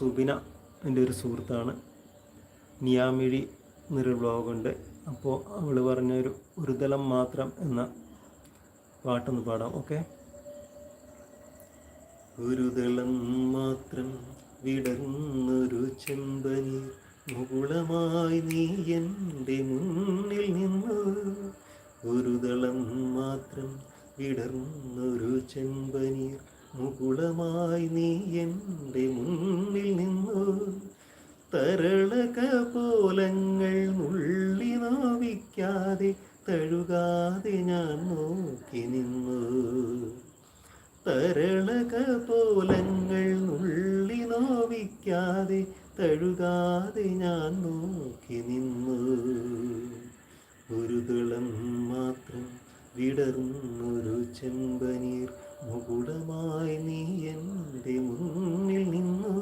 സുബിന എൻ്റെ ഒരു സുഹൃത്താണ്. നിയാമിഴി എന്നൊരു വ്ലോഗുണ്ട്. അപ്പോൾ അവൾ പറഞ്ഞൊരു ഒരു ദളം മാത്രം എന്ന പാട്ടൊന്ന് പാടാം. ഓക്കെ. ഒരു ദളം മാത്രം വിടർന്നൊരു ചെമ്പനി മുകുളമായി നീ എൻ്റെ മുന്നിൽ നിന്നു. ഒരു ദളം മാത്രം വിടർന്നൊരു ചെമ്പനീർ മുകുളമായി നീ എൻ്റെ മുന്നിൽ നിന്നു. തരളകപോലങ്ങൾ നുള്ളി നോവിക്കാതെ തഴുകാതെ ഞാൻ നോക്കി നിന്നു. തരളകപോലങ്ങൾ നുള്ളി നോവിക്കാതെ തഴുകാതെ ഞാൻ നോക്കി നിന്നു. ഒരു ദളം മാത്രം വിടർന്നൊരു ചെമ്പനീർ മുകുളമായി നീ എൻ്റെ മുന്നിൽ നിന്നു.